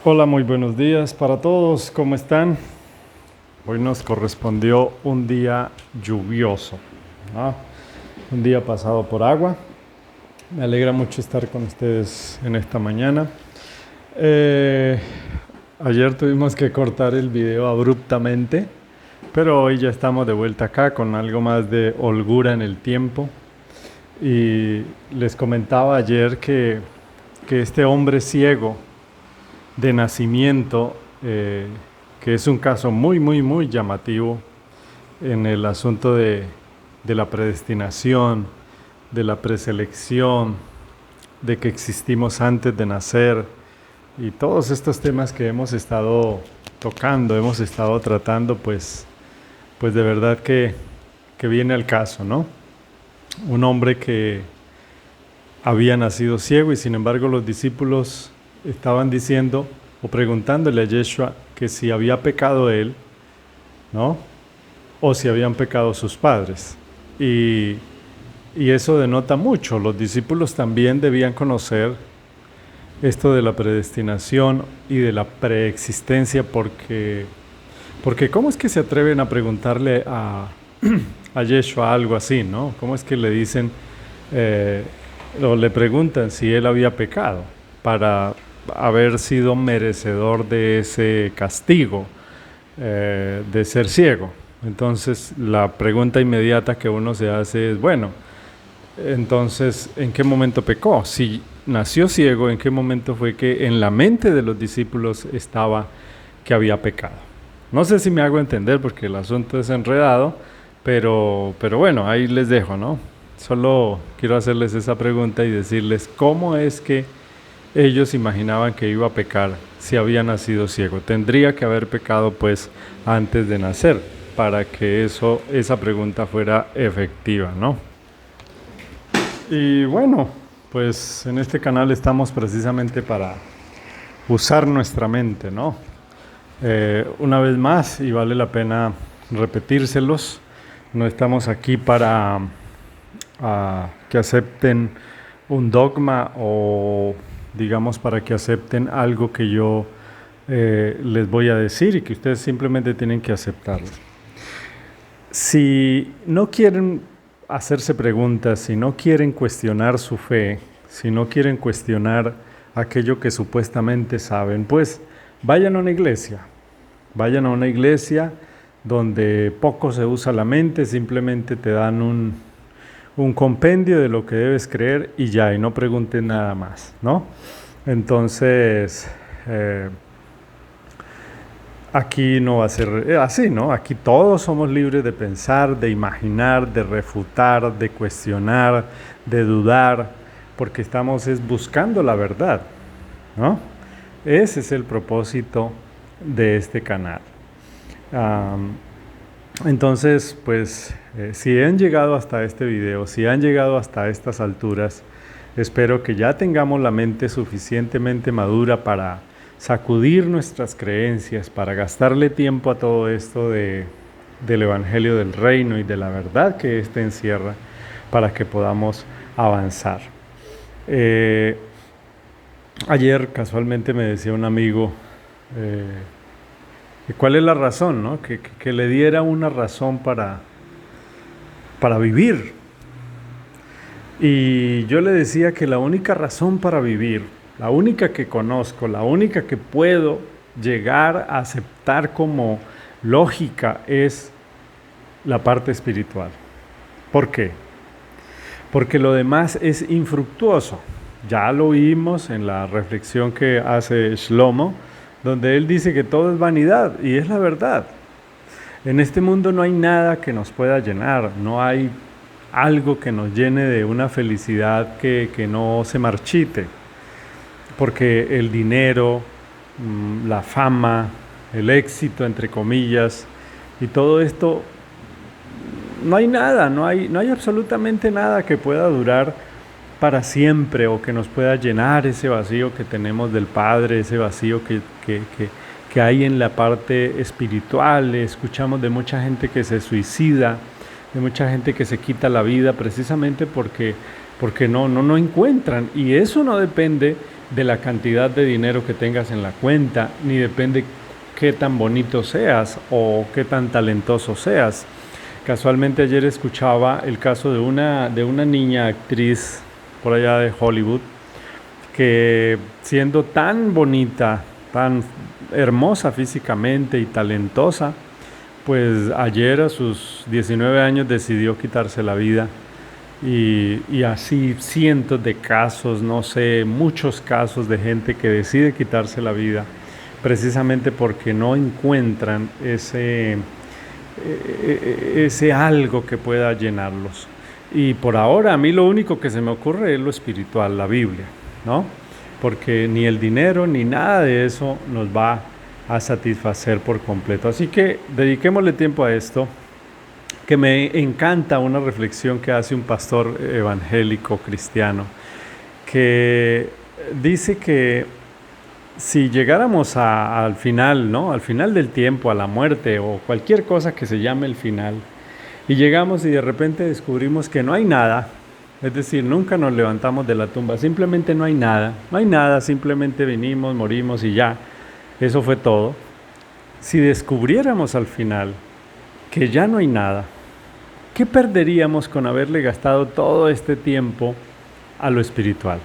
Hola, muy buenos días para todos, ¿cómo están? Hoy nos correspondió un día lluvioso, ¿no? Un día pasado por agua. Me alegra mucho estar con ustedes en esta mañana. Eh, Ayer tuvimos que cortar el video abruptamente, pero hoy ya estamos de vuelta acá con algo más de holgura en el tiempo. Y les comentaba ayer que este hombre ciego de nacimiento, que es un caso muy llamativo en el asunto de la predestinación, de la preselección, de que existimos antes de nacer y todos estos temas que hemos estado tocando, hemos estado tratando, pues de verdad que viene al caso, ¿no? Un hombre que había nacido ciego y sin embargo los discípulos estaban diciendo o preguntándole a Yeshua que si había pecado él, ¿no? O si habían pecado sus padres. Y eso denota mucho. Los discípulos también debían conocer esto de la predestinación y de la preexistencia porque ¿cómo es que se atreven a preguntarle a Yeshua algo así, ¿no? ¿Cómo es que le dicen o le preguntan si él había pecado para haber sido merecedor de ese castigo de ser ciego? Entonces la pregunta inmediata que uno se hace es, bueno, entonces, ¿en qué momento pecó? Si nació ciego, ¿en qué momento fue que en la mente de los discípulos estaba que había pecado? No sé si me hago entender porque el asunto es enredado, pero bueno, ahí les dejo, ¿no? Solo quiero hacerles esa pregunta y decirles cómo es que ellos imaginaban que iba a pecar si había nacido ciego. Tendría que haber pecado pues antes de nacer para que esa pregunta fuera efectiva, ¿no? Y bueno, pues en este canal estamos precisamente para usar nuestra mente, ¿no? Una vez más, y vale la pena repetírselos, no estamos aquí para que acepten un dogma o digamos para que acepten algo que yo les voy a decir y que ustedes simplemente tienen que aceptarlo. Si no quieren hacerse preguntas, si no quieren cuestionar su fe, si no quieren cuestionar aquello que supuestamente saben, pues vayan a una iglesia donde poco se usa la mente, simplemente te dan un compendio de lo que debes creer y ya, y no pregunten nada más, ¿no? Entonces, aquí no va a ser así, ¿no? Aquí todos somos libres de pensar, de imaginar, de refutar, de cuestionar, de dudar, porque estamos buscando la verdad, ¿no? Ese es el propósito de este canal. Entonces, pues, si han llegado hasta este video, si han llegado hasta estas alturas, espero que ya tengamos la mente suficientemente madura para sacudir nuestras creencias, para gastarle tiempo a todo esto del Evangelio del Reino y de la verdad que éste encierra, para que podamos avanzar. Ayer casualmente me decía un amigo, ¿cuál es la razón, no? Que le diera una razón para vivir. Y yo le decía que la única razón para vivir, la única que conozco, la única que puedo llegar a aceptar como lógica es la parte espiritual. ¿Por qué? Porque lo demás es infructuoso. Ya lo oímos en la reflexión que hace Shlomo, donde él dice que todo es vanidad, y es la verdad. En este mundo no hay nada que nos pueda llenar, no hay algo que nos llene de una felicidad que no se marchite, porque el dinero, la fama, el éxito, entre comillas, y todo esto, no hay nada, no hay absolutamente nada que pueda durar para siempre o que nos pueda llenar ese vacío que tenemos del Padre, ese vacío que hay en la parte espiritual. Escuchamos de mucha gente que se suicida, de mucha gente que se quita la vida precisamente porque no encuentran, y eso no depende de la cantidad de dinero que tengas en la cuenta, ni depende qué tan bonito seas o qué tan talentoso seas. Casualmente ayer escuchaba el caso de una niña actriz por allá de Hollywood que, siendo tan bonita, tan hermosa físicamente y talentosa, pues ayer a sus 19 años decidió quitarse la vida. Y así cientos de casos, no sé, muchos casos de gente que decide quitarse la vida precisamente porque no encuentran ese algo que pueda llenarlos. Y por ahora a mí lo único que se me ocurre es lo espiritual, la Biblia, ¿no? Porque ni el dinero ni nada de eso nos va a satisfacer por completo. Así que dediquémosle tiempo a esto, que me encanta una reflexión que hace un pastor evangélico cristiano, que dice que si llegáramos al final, ¿no? Al final del tiempo, a la muerte o cualquier cosa que se llame el final, y llegamos y de repente descubrimos que no hay nada, es decir, nunca nos levantamos de la tumba, simplemente no hay nada, simplemente vinimos, morimos y ya, eso fue todo. Si descubriéramos al final que ya no hay nada, ¿qué perderíamos con haberle gastado todo este tiempo a lo espiritual?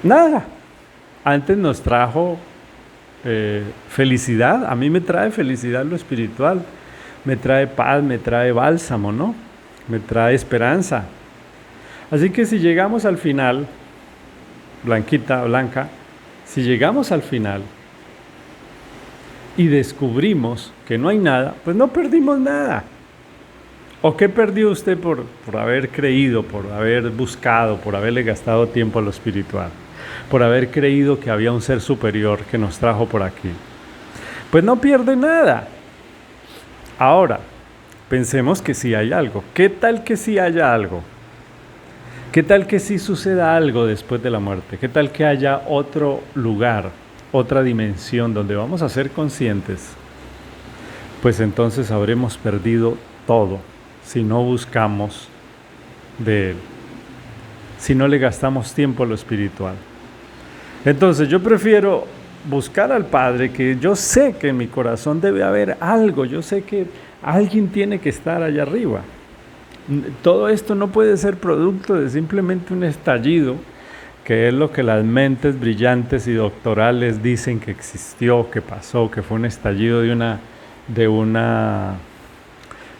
Nada. Antes nos trajo felicidad. A mí me trae felicidad lo espiritual. Me trae paz, me trae bálsamo, ¿no? Me trae esperanza. Así que si llegamos al final, Blanca, si llegamos al final y descubrimos que no hay nada, pues no perdimos nada. ¿O qué perdió usted por haber creído, por haber buscado, por haberle gastado tiempo a lo espiritual? Por haber creído que había un ser superior que nos trajo por aquí. Pues no pierde nada. Ahora, pensemos que sí hay algo. ¿Qué tal que sí haya algo? ¿Qué tal que sí suceda algo después de la muerte? ¿Qué tal que haya otro lugar, otra dimensión donde vamos a ser conscientes? Pues entonces habremos perdido todo si no buscamos de Él, si no le gastamos tiempo a lo espiritual. Entonces yo prefiero buscar al Padre, que yo sé que en mi corazón debe haber algo, yo sé que alguien tiene que estar allá arriba. Todo esto no puede ser producto de simplemente un estallido, que es lo que las mentes brillantes y doctorales dicen que existió, que pasó, que fue un estallido de una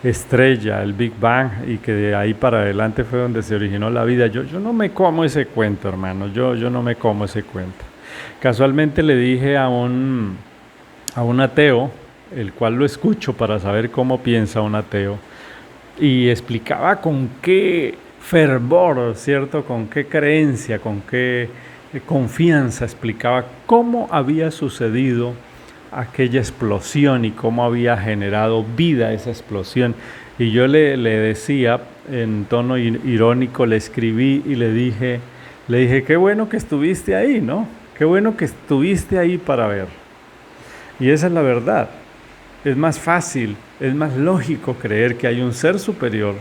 estrella, el Big Bang, y que de ahí para adelante fue donde se originó la vida. Yo no me como ese cuento, hermano, yo no me como ese cuento. Casualmente le dije a un ateo, el cual lo escucho para saber cómo piensa un ateo, y explicaba con qué fervor, ¿cierto? Con qué creencia, con qué confianza explicaba cómo había sucedido aquella explosión y cómo había generado vida esa explosión. Y yo le decía, en tono irónico, le escribí y le dije, qué bueno que estuviste ahí, ¿no? Qué bueno que estuviste ahí para ver. Y esa es la verdad. Es más fácil, es más lógico creer que hay un ser superior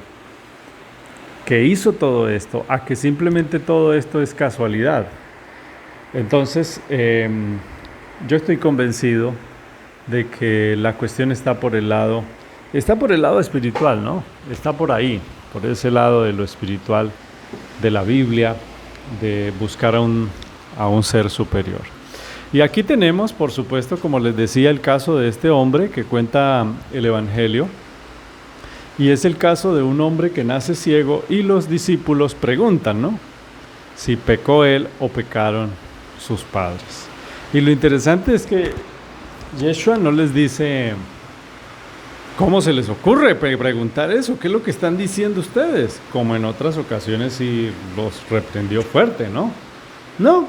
que hizo todo esto, a que simplemente todo esto es casualidad. Entonces, yo estoy convencido de que la cuestión está por el lado espiritual, ¿no? Está por ahí, por ese lado de lo espiritual, de la Biblia, de buscar a un ser superior. Y aquí tenemos, por supuesto, como les decía, el caso de este hombre que cuenta el Evangelio, y es el caso de un hombre que nace ciego y los discípulos preguntan, ¿no? Si pecó él o pecaron sus padres. Y lo interesante es que Yeshua no les dice, ¿cómo se les ocurre preguntar eso? ¿Qué es lo que están diciendo ustedes? Como en otras ocasiones sí los reprendió fuerte, ¿no? No,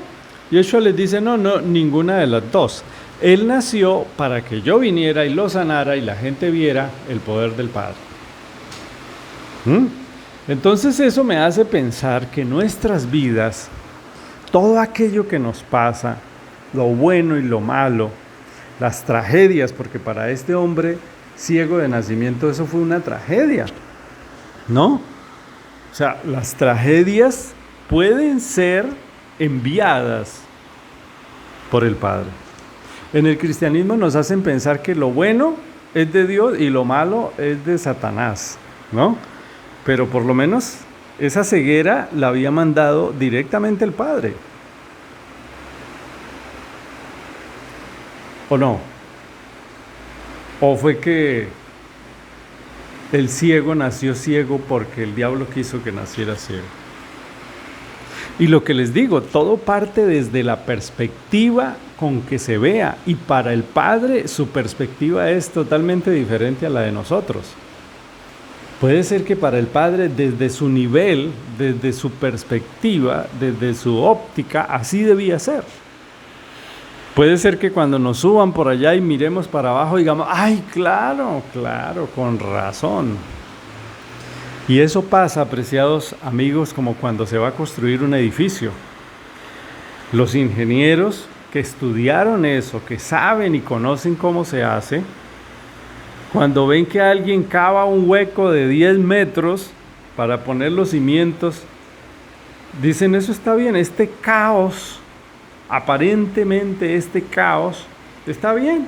Yeshua les dice, no, ninguna de las dos. Él nació para que yo viniera y lo sanara y la gente viera el poder del Padre. Entonces eso me hace pensar que nuestras vidas, todo aquello que nos pasa, lo bueno y lo malo, las tragedias, porque para este hombre ciego de nacimiento eso fue una tragedia, ¿no? O sea, las tragedias pueden ser enviadas por el Padre. En el cristianismo nos hacen pensar que lo bueno es de Dios y lo malo es de Satanás, ¿no? Pero por lo menos esa ceguera la había mandado directamente el Padre. ¿O no? ¿O fue que el ciego nació ciego porque el diablo quiso que naciera ciego? Y lo que les digo, todo parte desde la perspectiva con que se vea. Y para el Padre su perspectiva es totalmente diferente a la de nosotros. Puede ser que para el Padre, desde su nivel, desde su perspectiva, desde su óptica, así debía ser. Puede ser que cuando nos suban por allá y miremos para abajo digamos, ¡ay, claro, con razón! Y eso pasa, apreciados amigos, como cuando se va a construir un edificio. Los ingenieros que estudiaron eso, que saben y conocen cómo se hace, cuando ven que alguien cava un hueco de 10 metros para poner los cimientos, dicen, eso está bien, este caos, aparentemente este caos, está bien,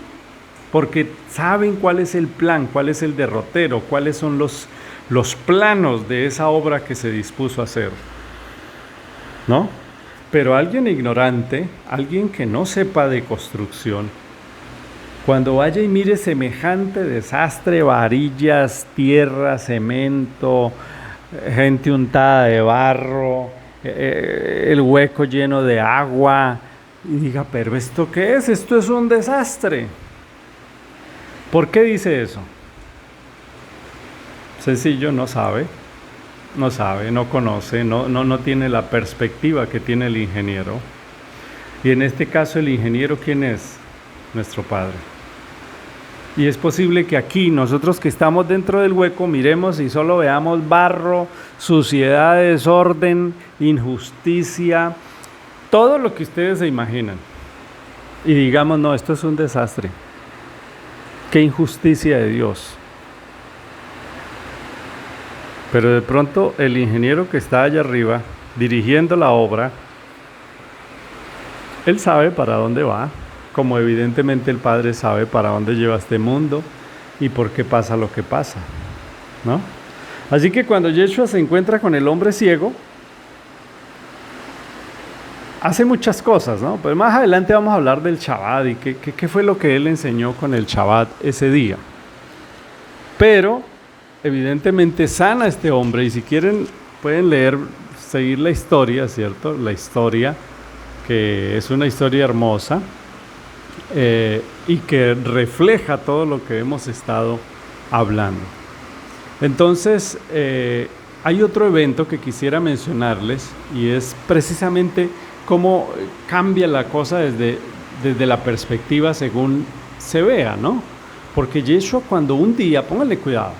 porque saben cuál es el plan, cuál es el derrotero, cuáles son los planos de esa obra que se dispuso a hacer, ¿no? Pero alguien ignorante, alguien que no sepa de construcción, cuando vaya y mire semejante desastre, varillas, tierra, cemento, gente untada de barro, el hueco lleno de agua, y diga, pero ¿esto qué es? Esto es un desastre. ¿Por qué dice eso? Sencillo, no sabe, no conoce, no tiene la perspectiva que tiene el ingeniero. Y en este caso el ingeniero, ¿quién es? Nuestro Padre. Y es posible que aquí, nosotros que estamos dentro del hueco, miremos y solo veamos barro, suciedad, desorden, injusticia, todo lo que ustedes se imaginan. Y digamos, no, esto es un desastre. Qué injusticia de Dios. Pero de pronto el ingeniero que está allá arriba, dirigiendo la obra, él sabe para dónde va, como evidentemente el Padre sabe para dónde lleva este mundo y por qué pasa lo que pasa, ¿no? Así que cuando Yeshua se encuentra con el hombre ciego, hace muchas cosas, ¿no? Pues más adelante vamos a hablar del Shabbat y qué fue lo que él enseñó con el Shabbat ese día. Pero evidentemente sana a este hombre, y si quieren pueden seguir la historia, ¿cierto? La historia, que es una historia hermosa y que refleja todo lo que hemos estado hablando. Entonces, hay otro evento que quisiera mencionarles, y es precisamente cómo cambia la cosa desde la perspectiva según se vea, ¿no? Porque Yeshua, cuando un día, pónganle cuidado,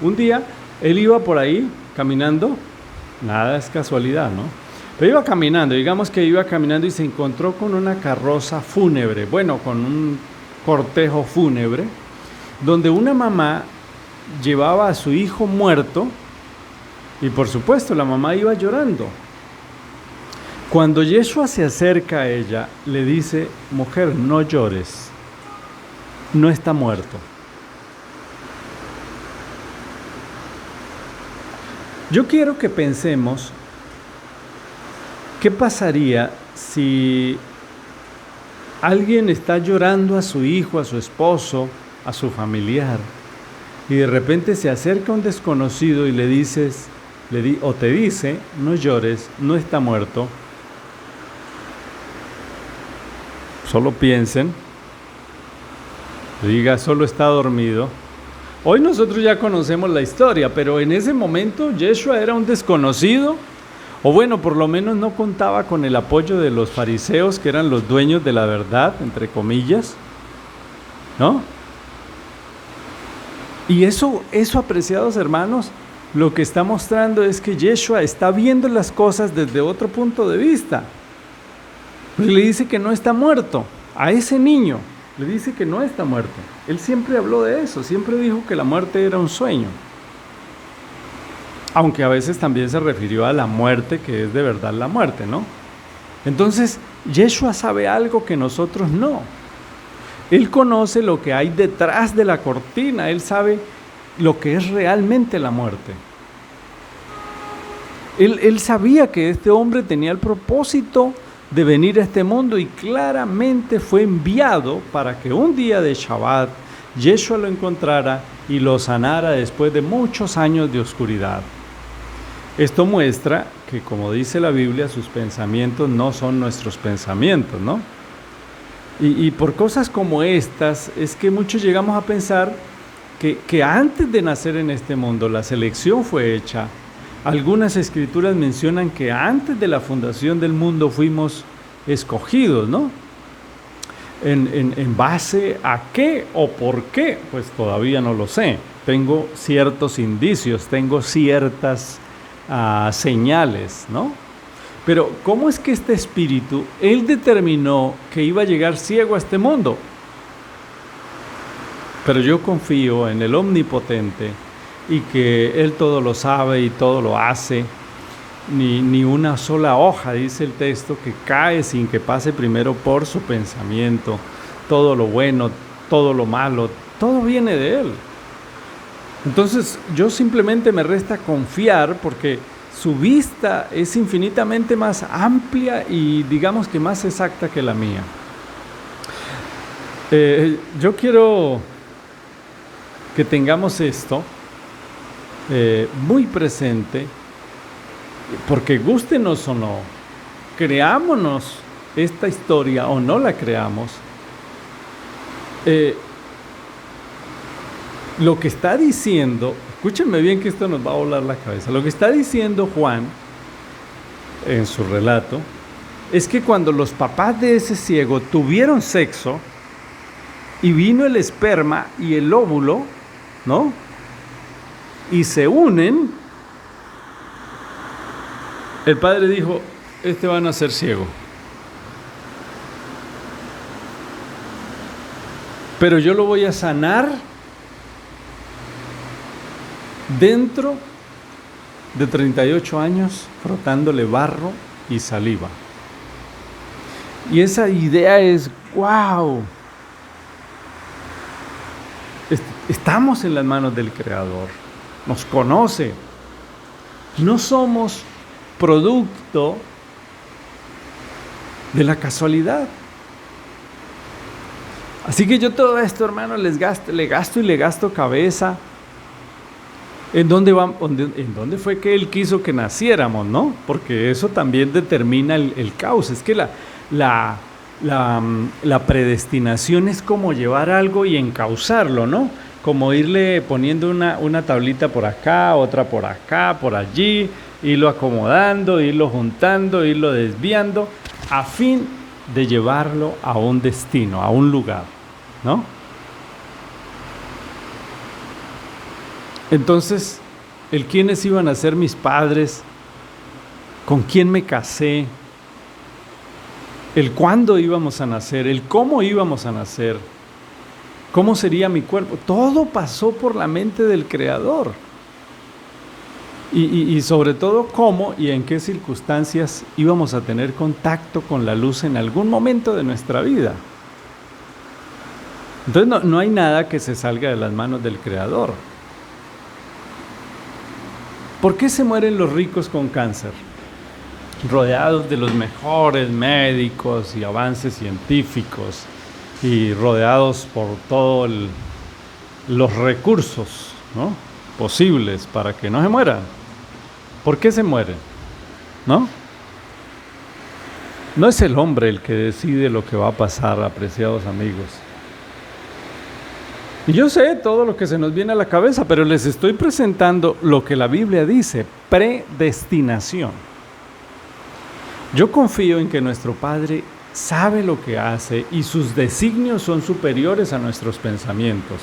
un día él iba por ahí caminando, nada es casualidad, ¿no? Pero iba caminando, digamos que iba caminando y se encontró con una carroza fúnebre, bueno, con un cortejo fúnebre, donde una mamá llevaba a su hijo muerto y por supuesto la mamá iba llorando. Cuando Yeshua se acerca a ella, le dice, mujer, no llores, no está muerto. Yo quiero que pensemos, ¿qué pasaría si alguien está llorando a su hijo, a su esposo, a su familiar, y de repente se acerca un desconocido y le dices, o te dice, no llores, no está muerto? Solo piensen, diga, solo está dormido. Hoy nosotros ya conocemos la historia, pero en ese momento Yeshua era un desconocido, o bueno, por lo menos no contaba con el apoyo de los fariseos, que eran los dueños de la verdad, entre comillas, ¿no? Y eso, apreciados hermanos, lo que está mostrando es que Yeshua está viendo las cosas desde otro punto de vista. Le dice que no está muerto, a ese niño le dice que no está muerto. Él siempre habló de eso, siempre dijo que la muerte era un sueño. Aunque a veces también se refirió a la muerte, que es de verdad la muerte, ¿no? Entonces, Yeshua sabe algo que nosotros no. Él conoce lo que hay detrás de la cortina. Él sabe lo que es realmente la muerte. Él sabía que este hombre tenía el propósito de venir a este mundo y claramente fue enviado para que un día de Shabbat Yeshua lo encontrara y lo sanara después de muchos años de oscuridad. Esto muestra que, como dice la Biblia, sus pensamientos no son nuestros pensamientos, ¿no? Y por cosas como estas es que muchos llegamos a pensar que antes de nacer en este mundo la selección fue hecha. Algunas escrituras mencionan que antes de la fundación del mundo fuimos escogidos, ¿no? ¿En base a qué o por qué? Pues todavía no lo sé. Tengo ciertos indicios, tengo ciertas señales, ¿no? Pero ¿cómo es que este espíritu, él determinó que iba a llegar ciego a este mundo? Pero yo confío en el Omnipotente y que Él todo lo sabe y todo lo hace. Ni una sola hoja, dice el texto, que cae sin que pase primero por su pensamiento. Todo lo bueno, todo lo malo, todo viene de Él. Entonces yo simplemente me resta confiar porque su vista es infinitamente más amplia y digamos que más exacta que la mía. Yo quiero que tengamos esto muy presente, porque gústenos o no, creámonos esta historia o no la creamos, lo que está diciendo, escúchenme bien que esto nos va a volar la cabeza, lo que está diciendo Juan en su relato es que cuando los papás de ese ciego tuvieron sexo y vino el esperma y el óvulo, ¿no? Y se unen, el padre dijo, este va a nacer ciego. Pero yo lo voy a sanar dentro de 38 años frotándole barro y saliva. Y esa idea es, wow, estamos en las manos del Creador, nos conoce, no somos producto de la casualidad. Así que yo todo esto, hermano, le gasto cabeza. ¿En dónde fue que Él quiso que naciéramos, no? Porque eso también determina el caos. Es que la predestinación es como llevar algo y encauzarlo, ¿no? Como irle poniendo una tablita por acá, otra por acá, por allí, irlo acomodando, irlo juntando, irlo desviando, a fin de llevarlo a un destino, a un lugar, ¿no? Entonces, el quiénes iban a ser mis padres, con quién me casé, el cuándo íbamos a nacer, el cómo íbamos a nacer, cómo sería mi cuerpo, todo pasó por la mente del Creador. Y sobre todo cómo y en qué circunstancias íbamos a tener contacto con la luz en algún momento de nuestra vida. Entonces no hay nada que se salga de las manos del Creador. ¿Por qué se mueren los ricos con cáncer? Rodeados de los mejores médicos y avances científicos y rodeados por todos los recursos, ¿no?, posibles para que no se mueran. ¿Por qué se mueren? ¿No? No es el hombre el que decide lo que va a pasar, apreciados amigos. Y yo sé todo lo que se nos viene a la cabeza, pero les estoy presentando lo que la Biblia dice, predestinación. Yo confío en que nuestro Padre sabe lo que hace y sus designios son superiores a nuestros pensamientos.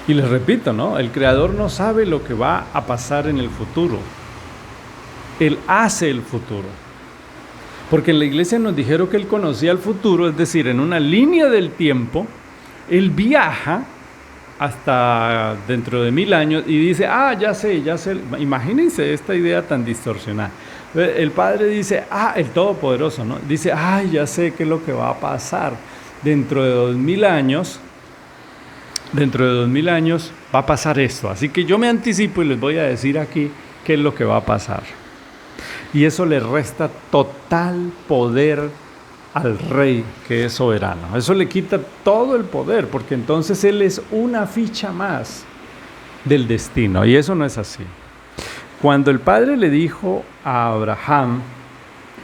Y les repito, ¿no? El Creador no sabe lo que va a pasar en el futuro. Él hace el futuro. Porque en la iglesia nos dijeron que Él conocía el futuro, es decir, en una línea del tiempo, Él viaja hasta dentro de 1000 años y dice, ya sé. Imagínense esta idea tan distorsionada. El Padre dice, el Todopoderoso, ¿no? Dice, ya sé qué es lo que va a pasar. Dentro de 2000 años va a pasar esto. Así que yo me anticipo y les voy a decir aquí qué es lo que va a pasar. Y eso le resta total poder al rey que es soberano. Eso le quita todo el poder, porque entonces él es una ficha más del destino, y eso no es así. Cuando el Padre le dijo a Abraham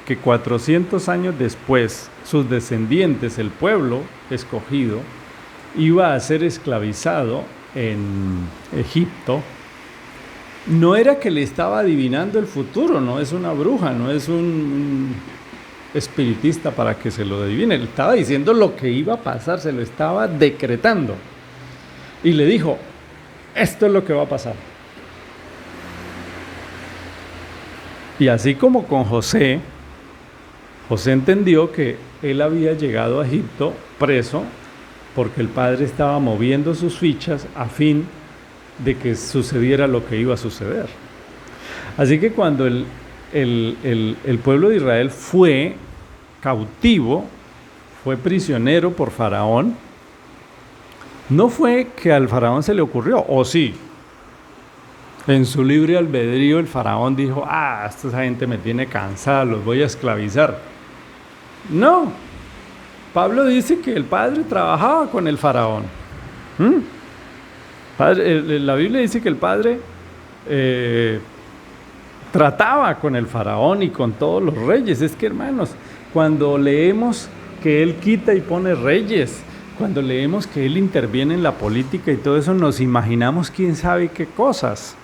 que 400 años después sus descendientes, el pueblo escogido, iba a ser esclavizado en Egipto, no era que le estaba adivinando el futuro, no es una bruja, no es un espiritista para que se lo adivine, le estaba diciendo lo que iba a pasar, se lo estaba decretando. Y le dijo, esto es lo que va a pasar. Y así como con José entendió que él había llegado a Egipto preso porque el Padre estaba moviendo sus fichas a fin de que sucediera lo que iba a suceder. Así que cuando el pueblo de Israel fue cautivo, fue prisionero por Faraón, no fue que al Faraón se le ocurrió, o sí, en su libre albedrío el Faraón dijo, esta gente me tiene cansada, los voy a esclavizar. No, Pablo dice que el Padre trabajaba con el Faraón. La Biblia dice que el Padre trataba con el Faraón y con todos los reyes. Es que, hermanos, cuando leemos que Él quita y pone reyes, cuando leemos que Él interviene en la política y todo eso, nos imaginamos quién sabe qué cosas.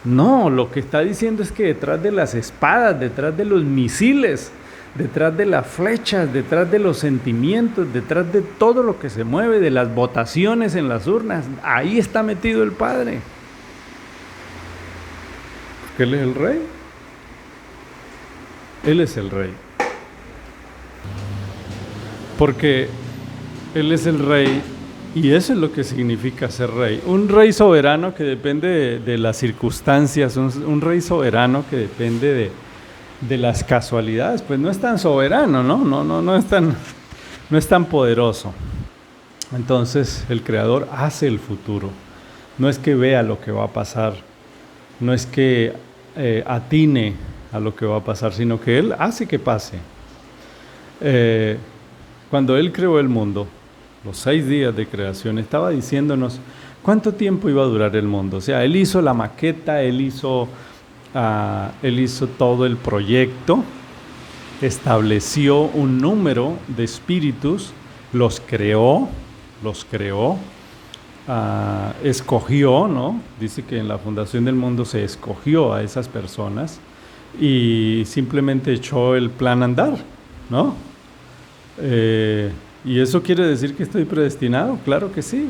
No, lo que está diciendo es que detrás de las espadas, detrás de los misiles, detrás de las flechas, detrás de los sentimientos, detrás de todo lo que se mueve, de las votaciones en las urnas, ahí está metido el Padre. Porque Él es el Rey. Él es el Rey. Porque Él es el Rey y eso es lo que significa ser Rey. Un Rey soberano que depende de las circunstancias, un Rey soberano que depende de las casualidades, pues no es tan soberano, no es tan poderoso. Entonces el Creador hace el futuro. No es que vea lo que va a pasar, no es que atine a lo que va a pasar, sino que Él hace que pase. Cuando Él creó el mundo, los 6 días de creación, estaba diciéndonos cuánto tiempo iba a durar el mundo. O sea, Él hizo la maqueta, Él hizo todo el proyecto, estableció un número de espíritus, los creó, escogió, ¿no? Dice que en la fundación del mundo se escogió a esas personas y simplemente echó el plan a andar, ¿no? ¿Y eso quiere decir que estoy predestinado? Claro que sí.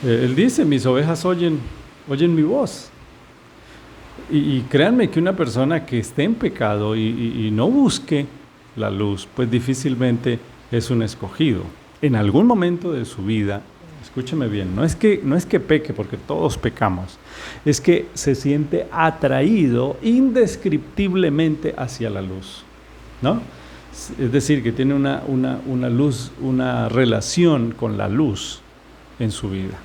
Él dice, mis ovejas oyen mi voz. Y créanme que una persona que esté en pecado y no busque la luz, pues difícilmente es un escogido. En algún momento de su vida, escúcheme bien, no es que peque, porque todos pecamos, es que se siente atraído indescriptiblemente hacia la luz, ¿no? Es decir, que tiene una luz, una relación con la luz en su vida.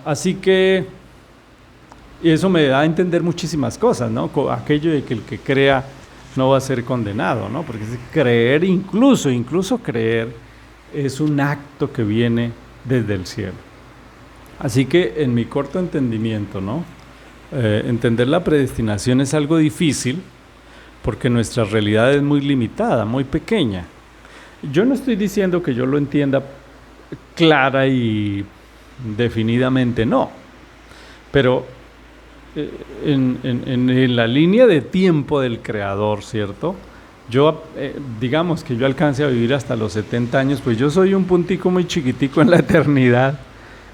Así que eso me da a entender muchísimas cosas, ¿no? Aquello de que el que crea no va a ser condenado, ¿no? Porque creer, incluso creer, es un acto que viene desde el cielo. Así que en mi corto entendimiento, ¿no? Entender la predestinación es algo difícil porque nuestra realidad es muy limitada, muy pequeña. Yo no estoy diciendo que yo lo entienda clara y definidamente, no. Pero en la línea de tiempo del Creador, ¿cierto? Yo, digamos que yo alcance a vivir hasta los 70 años, pues yo soy un puntico muy chiquitico en la eternidad.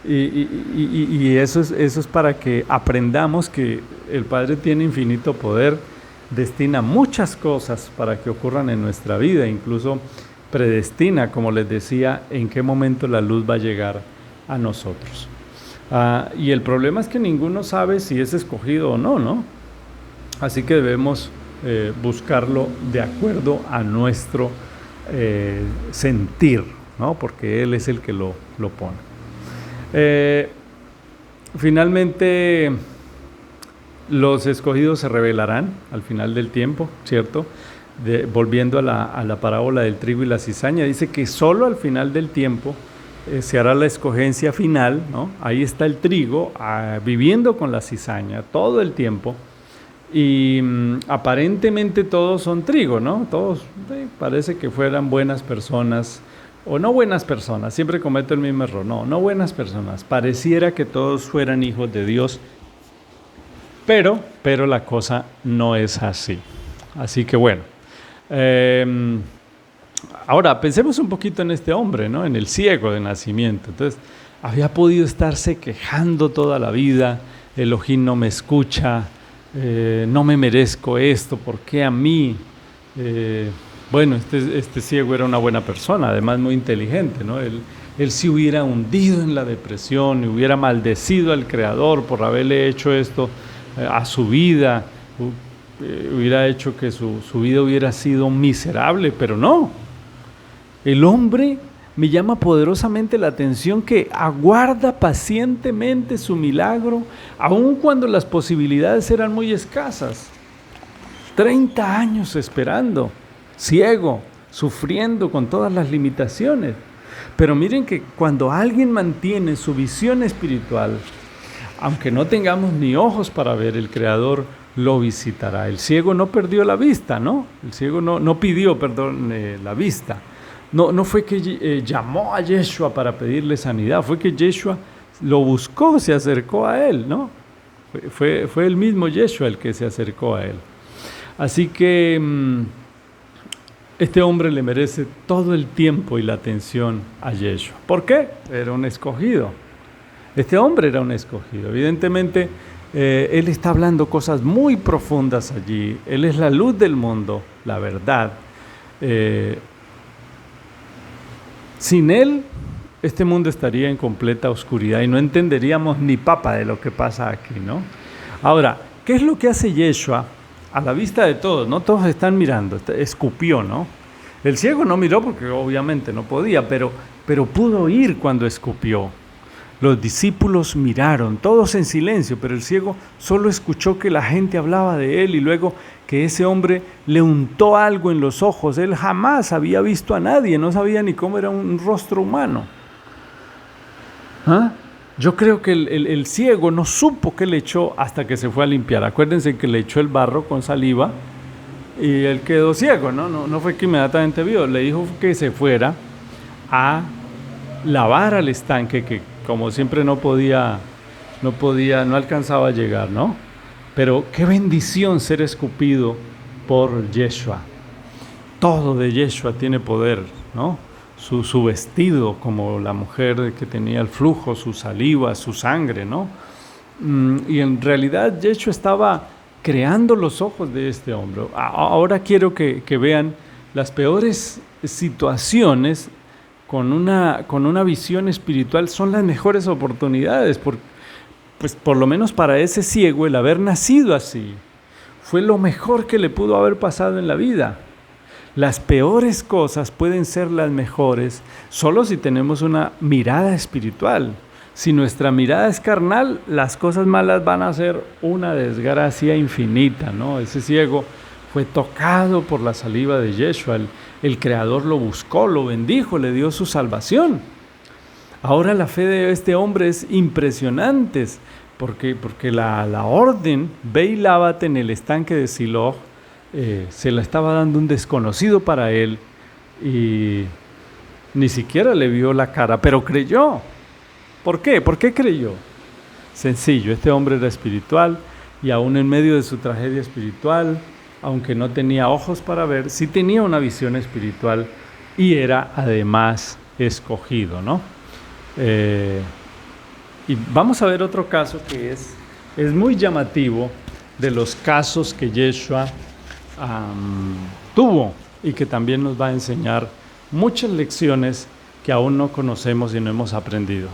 Y eso es para que aprendamos que el Padre tiene infinito poder, destina muchas cosas para que ocurran en nuestra vida, incluso predestina, como les decía, en qué momento la luz va a llegar a nosotros. Y el problema es que ninguno sabe si es escogido o no, ¿no? Así que debemos buscarlo de acuerdo a nuestro sentir, ¿no? Porque Él es el que lo pone. Finalmente, los escogidos se revelarán al final del tiempo, ¿cierto? Volviendo a la parábola del trigo y la cizaña, dice que solo al final del tiempo se hará la escogencia final, ¿no? Ahí está el trigo viviendo con la cizaña todo el tiempo. Y aparentemente todos son trigo, ¿no? Todos parece que fueran buenas personas, o no buenas personas, siempre cometo el mismo error, no buenas personas, pareciera que todos fueran hijos de Dios, pero la cosa no es así. Así que bueno, ahora pensemos un poquito en este hombre, ¿no? En el ciego de nacimiento. Entonces, había podido estarse quejando toda la vida, Elohim no me escucha, no me merezco esto, ¿por qué a mí? Bueno, este ciego era una buena persona, además muy inteligente, ¿no? Él se hubiera hundido en la depresión y hubiera maldecido al Creador por haberle hecho esto a su vida, hubiera hecho que su vida hubiera sido miserable, pero no. El hombre me llama poderosamente la atención que aguarda pacientemente su milagro, aun cuando las posibilidades eran muy escasas. 30 años esperando, ciego, sufriendo con todas las limitaciones. Pero miren que cuando alguien mantiene su visión espiritual, aunque no tengamos ni ojos para ver, el Creador lo visitará. El ciego no perdió la vista, ¿no? El ciego no pidió, la vista. No fue que llamó a Yeshua para pedirle sanidad, fue que Yeshua lo buscó, se acercó a él, ¿no? Fue el mismo Yeshua el que se acercó a él. Así que este hombre le merece todo el tiempo y la atención a Yeshua. ¿Por qué? Era un escogido. Este hombre era un escogido. Evidentemente, él está hablando cosas muy profundas allí. Él es la luz del mundo, la verdad. Sin él, este mundo estaría en completa oscuridad y no entenderíamos ni papa de lo que pasa aquí, ¿no? Ahora, ¿qué es lo que hace Yeshua a la vista de todos? No todos están mirando, escupió, ¿no? El ciego no miró porque obviamente no podía, pero pudo oír cuando escupió. Los discípulos miraron, todos en silencio, pero el ciego solo escuchó que la gente hablaba de él y luego que ese hombre le untó algo en los ojos. Él jamás había visto a nadie, no sabía ni cómo era un rostro humano. Yo creo que el ciego no supo qué le echó hasta que se fue a limpiar. Acuérdense que le echó el barro con saliva y él quedó ciego, ¿no? No fue que inmediatamente vio, le dijo que se fuera a lavar al estanque que como siempre no alcanzaba a llegar, ¿no? Pero qué bendición ser escupido por Yeshua. Todo de Yeshua tiene poder, ¿no? Su vestido, como la mujer que tenía el flujo, su saliva, su sangre, ¿no? Y en realidad Yeshua estaba creando los ojos de este hombre. Ahora quiero que vean las peores situaciones con una visión espiritual son las mejores oportunidades, pues por lo menos para ese ciego el haber nacido así fue lo mejor que le pudo haber pasado en la vida. Las peores cosas pueden ser las mejores solo si tenemos una mirada espiritual. Si nuestra mirada es carnal, las cosas malas van a ser una desgracia infinita, ¿no? Ese ciego fue tocado por la saliva de Yeshua. El Creador lo buscó, lo bendijo, le dio su salvación. Ahora la fe de este hombre es impresionante, porque la orden, ve y lávate en el estanque de Siloé, se la estaba dando un desconocido para él y ni siquiera le vio la cara, pero creyó. ¿Por qué? ¿Por qué creyó? Sencillo, este hombre era espiritual y aún en medio de su tragedia espiritual, aunque no tenía ojos para ver, sí tenía una visión espiritual y era además escogido, ¿no? Y vamos a ver otro caso que es muy llamativo de los casos que Yeshua tuvo y que también nos va a enseñar muchas lecciones que aún no conocemos y no hemos aprendido.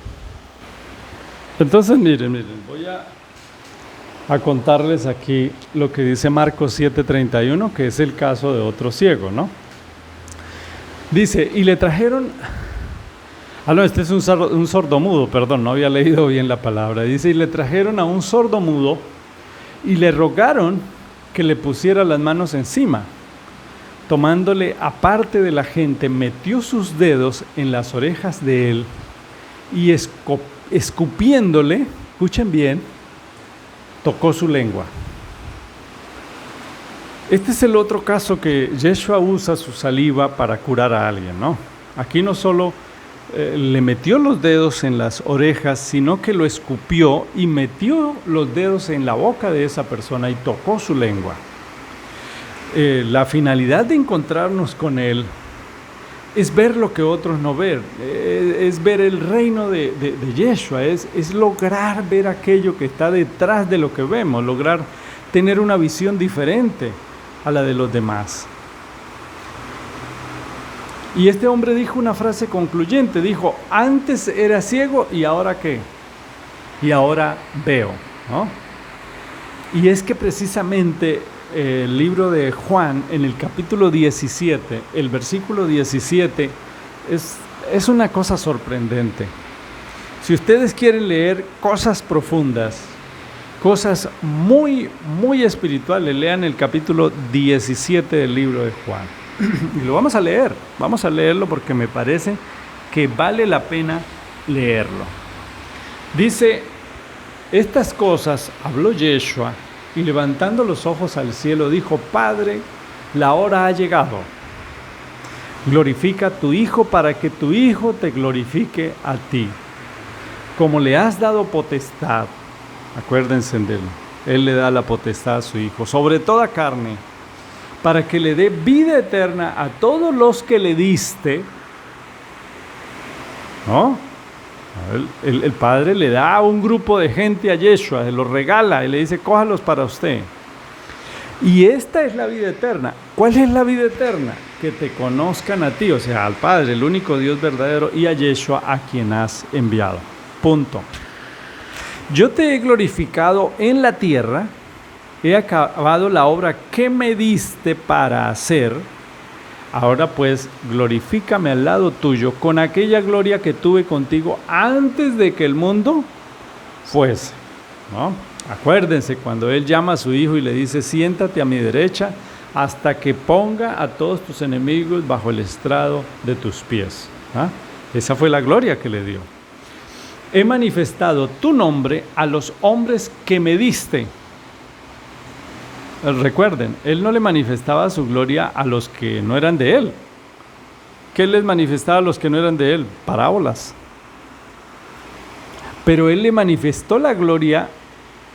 Entonces miren, voy a a contarles aquí lo que dice Marcos 7:31, que es el caso de otro ciego, ¿no? Dice, y le trajeron... no, este es un sordomudo, perdón, no había leído bien la palabra. Dice, y le trajeron a un sordomudo y le rogaron que le pusiera las manos encima. Tomándole aparte de la gente, metió sus dedos en las orejas de él y escupiéndole, escuchen bien, tocó su lengua. Este es el otro caso que Yeshua usa su saliva para curar a alguien, ¿no? Aquí no solo le metió los dedos en las orejas, sino que lo escupió y metió los dedos en la boca de esa persona y tocó su lengua. La finalidad de encontrarnos con Él es ver lo que otros no ven, es ver el reino de Yeshua, es lograr ver aquello que está detrás de lo que vemos, lograr tener una visión diferente a la de los demás. Y este hombre dijo una frase concluyente, dijo, antes era ciego y ahora ¿qué? Y ahora veo, ¿no? Y es que precisamente el libro de Juan, en el capítulo 17, el versículo 17, es una cosa sorprendente. Si ustedes quieren leer cosas profundas, cosas muy, muy espirituales, lean el capítulo 17 del libro de Juan. Y lo vamos a leerlo porque me parece que vale la pena leerlo. Dice, estas cosas habló Yeshua y levantando los ojos al cielo dijo, Padre, la hora ha llegado. Glorifica a tu Hijo para que tu Hijo te glorifique a ti. Como le has dado potestad, acuérdense de él, Él le da la potestad a su Hijo, sobre toda carne, para que le dé vida eterna a todos los que le diste, ¿no? El Padre le da a un grupo de gente a Yeshua, se los regala y le dice, cójalos para usted. Y esta es la vida eterna. ¿Cuál es la vida eterna? Que te conozcan a ti, o sea, al Padre, el único Dios verdadero, y a Yeshua, a quien has enviado. Punto. Yo te he glorificado en la tierra, he acabado la obra que me diste para hacer. Ahora pues, glorifícame al lado tuyo con aquella gloria que tuve contigo antes de que el mundo fuese, ¿no? Acuérdense cuando Él llama a su Hijo y le dice, siéntate a mi derecha hasta que ponga a todos tus enemigos bajo el estrado de tus pies. ¿Ah? Esa fue la gloria que le dio. He manifestado tu nombre a los hombres que me diste. Recuerden, Él no le manifestaba su gloria a los que no eran de Él. ¿Qué les manifestaba a los que no eran de Él? Parábolas. Pero Él le manifestó la gloria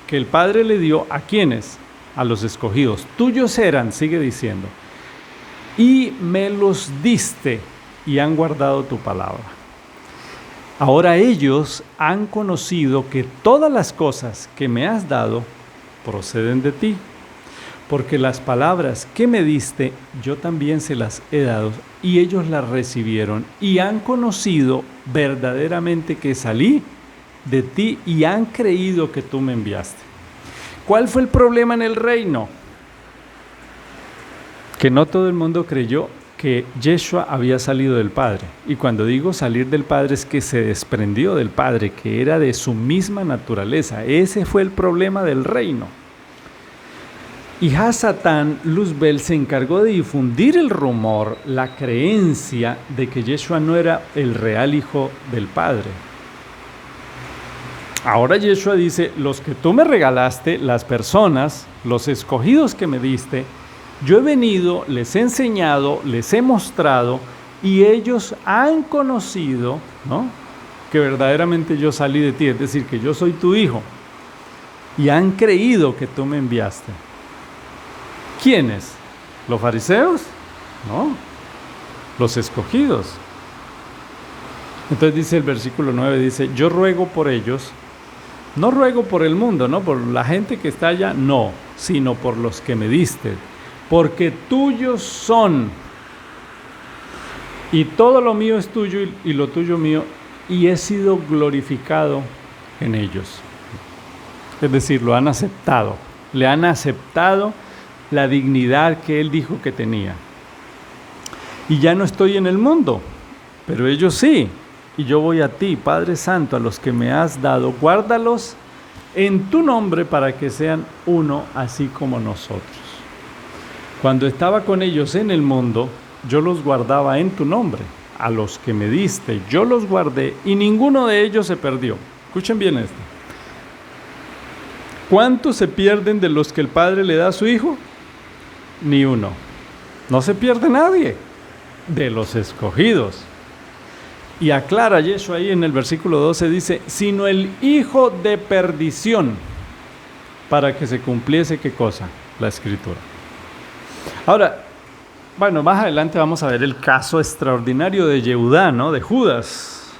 que el Padre le dio a ¿quiénes? A los escogidos. Tuyos eran, sigue diciendo, y me los diste y han guardado tu palabra. Ahora ellos han conocido que todas las cosas que me has dado proceden de ti. Porque las palabras que me diste, yo también se las he dado, y ellos las recibieron, y han conocido verdaderamente que salí de ti, y han creído que tú me enviaste. ¿Cuál fue el problema en el reino? Que no todo el mundo creyó que Yeshua había salido del Padre. Y cuando digo salir del Padre es que se desprendió del Padre, que era de su misma naturaleza. Ese fue el problema del reino. Y Hasatán Luzbel se encargó de difundir el rumor, la creencia de que Yeshua no era el real Hijo del Padre. Ahora Yeshua dice, los que tú me regalaste, las personas, los escogidos que me diste, yo he venido, les he enseñado, les he mostrado, y ellos han conocido, ¿no?, que verdaderamente yo salí de ti, es decir, que yo soy tu Hijo, y han creído que tú me enviaste. ¿Quiénes? ¿Los fariseos? No, los escogidos. Entonces dice el versículo 9, dice, yo ruego por ellos, no ruego por el mundo, no por la gente que está allá, no, sino por los que me diste, porque tuyos son, y todo lo mío es tuyo y lo tuyo mío, y he sido glorificado en ellos. Es decir, lo han aceptado. Le han aceptado la dignidad que Él dijo que tenía. Y ya no estoy en el mundo, pero ellos sí. Y yo voy a ti, Padre Santo, a los que me has dado, guárdalos en tu nombre para que sean uno, así como nosotros. Cuando estaba con ellos en el mundo, yo los guardaba en tu nombre. A los que me diste, yo los guardé y ninguno de ellos se perdió. Escuchen bien esto. ¿Cuántos se pierden de los que el Padre le da a su Hijo? Ni uno. No se pierde nadie de los escogidos. Y aclara Yeshua ahí en el versículo 12, dice, sino el hijo de perdición, para que se cumpliese, ¿qué cosa? La Escritura. Ahora, bueno, más adelante vamos a ver el caso extraordinario de Yehudá, ¿no? De Judas.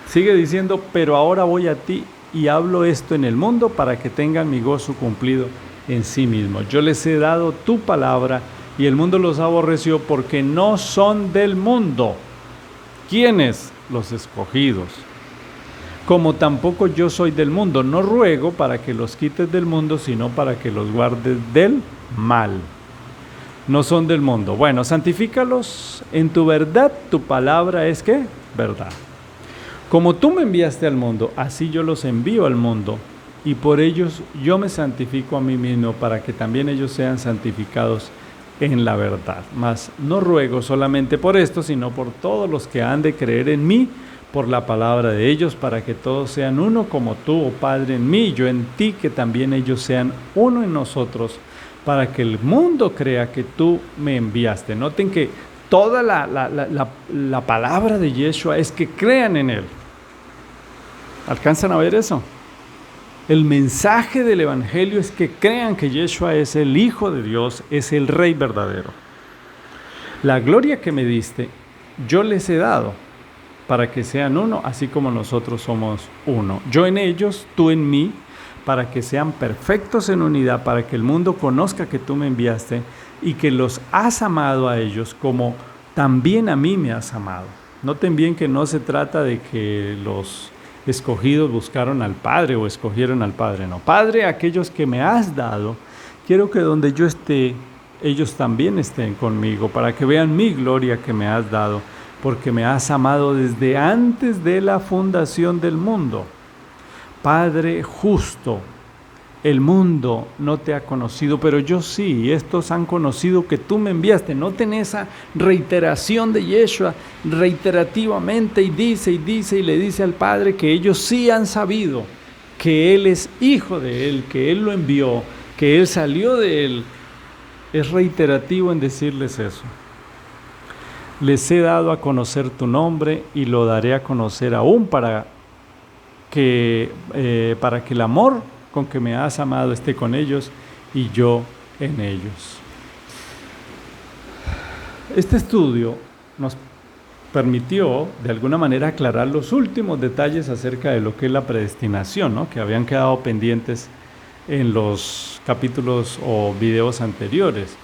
Sigue diciendo, pero ahora voy a ti y hablo esto en el mundo para que tengan mi gozo cumplido en sí mismo. Yo les he dado tu palabra y el mundo los aborreció porque no son del mundo. ¿Quiénes? Los escogidos. Como tampoco yo soy del mundo, no ruego para que los quites del mundo, sino para que los guardes del mal. No son del mundo. Bueno, santifícalos en tu verdad, tu palabra es ¿qué? Verdad. Como tú me enviaste al mundo, así yo los envío al mundo, y por ellos yo me santifico a mí mismo, para que también ellos sean santificados en la verdad. Mas no ruego solamente por esto, sino por todos los que han de creer en mí, por la palabra de ellos, para que todos sean uno como tú, oh Padre, en mí, yo en ti, que también ellos sean uno en nosotros, para que el mundo crea que tú me enviaste. Noten que toda la palabra de Yeshua es que crean en Él. ¿Alcanzan a ver eso? El mensaje del Evangelio es que crean que Yeshua es el Hijo de Dios, es el Rey verdadero. La gloria que me diste, yo les he dado, para que sean uno, así como nosotros somos uno. Yo en ellos, tú en mí, para que sean perfectos en unidad, para que el mundo conozca que tú me enviaste y que los has amado a ellos como también a mí me has amado. Noten bien que no se trata de que los escogidos buscaron al Padre o escogieron al Padre, no. Padre, aquellos que me has dado, quiero que donde yo esté, ellos también estén conmigo, para que vean mi gloria que me has dado, porque me has amado desde antes de la fundación del mundo. Padre justo, el mundo no te ha conocido, pero yo sí, y estos han conocido que tú me enviaste. Noten esa reiteración de Yeshua, reiterativamente, y dice, y le dice al Padre que ellos sí han sabido que Él es hijo de Él, que Él lo envió, que Él salió de Él. Es reiterativo en decirles eso. Les he dado a conocer tu nombre y lo daré a conocer aún para que el amor con que me has amado esté con ellos y yo en ellos. Este estudio nos permitió de alguna manera aclarar los últimos detalles acerca de lo que es la predestinación, ¿no? Que habían quedado pendientes en los capítulos o videos anteriores.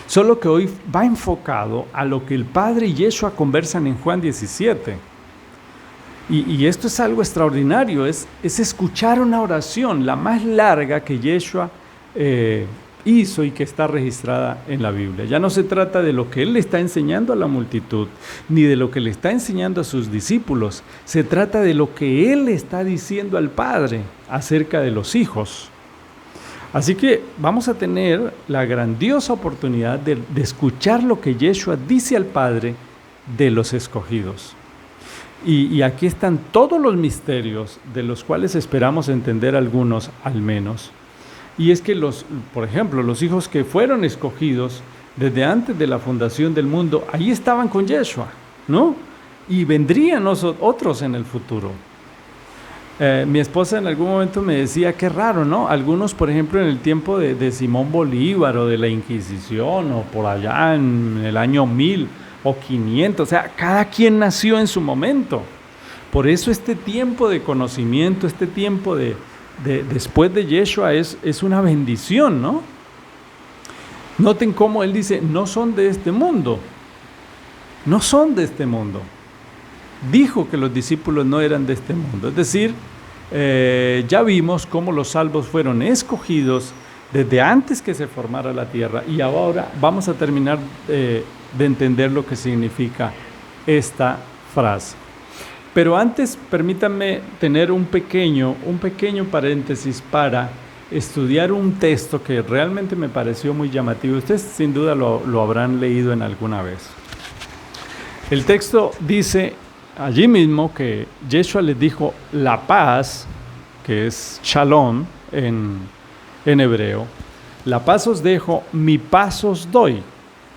Solo que hoy va enfocado a lo que el Padre y Yeshua conversan en Juan 17. Y esto es algo extraordinario, es escuchar una oración, la más larga que Yeshua hizo y que está registrada en la Biblia. Ya no se trata de lo que Él le está enseñando a la multitud, ni de lo que le está enseñando a sus discípulos. Se trata de lo que Él le está diciendo al Padre acerca de los hijos. Así que vamos a tener la grandiosa oportunidad de escuchar lo que Yeshua dice al Padre de los escogidos. Y aquí están todos los misterios, de los cuales esperamos entender algunos al menos. Y es que por ejemplo, los hijos que fueron escogidos desde antes de la fundación del mundo, ahí estaban con Yeshua, ¿no? Y vendrían otros en el futuro. Mi esposa en algún momento me decía, qué raro, ¿no? Algunos, por ejemplo, en el tiempo de Simón Bolívar o de la Inquisición o por allá en el año 1000 o 500, o sea, cada quien nació en su momento. Por eso este tiempo de conocimiento, este tiempo después de Yeshua es una bendición, ¿no? Noten cómo Él dice, no son de este mundo, no son de este mundo. Dijo que los discípulos no eran de este mundo, es decir, ya vimos cómo los salvos fueron escogidos desde antes que se formara la tierra, y ahora vamos a terminar de entender lo que significa esta frase. Pero antes, permítanme tener un pequeño paréntesis para estudiar un texto que realmente me pareció muy llamativo. Ustedes sin duda lo habrán leído en alguna vez. El texto dice allí mismo que Yeshua les dijo la paz, que es shalom en hebreo. La paz os dejo, mi paz os doy.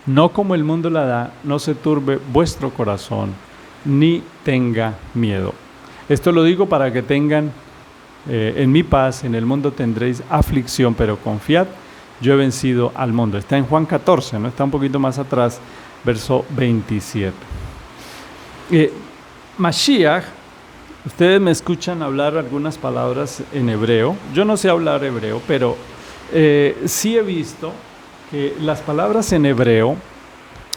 No como el mundo la da, no se turbe vuestro corazón, ni tenga miedo. Esto lo digo para que tengan en mi paz, en el mundo tendréis aflicción, pero confiad, yo he vencido al mundo. Está en Juan 14, ¿no? Está un poquito más atrás, verso 27. Mashiach, ustedes me escuchan hablar algunas palabras en hebreo. Yo no sé hablar hebreo, pero sí he visto que las palabras en hebreo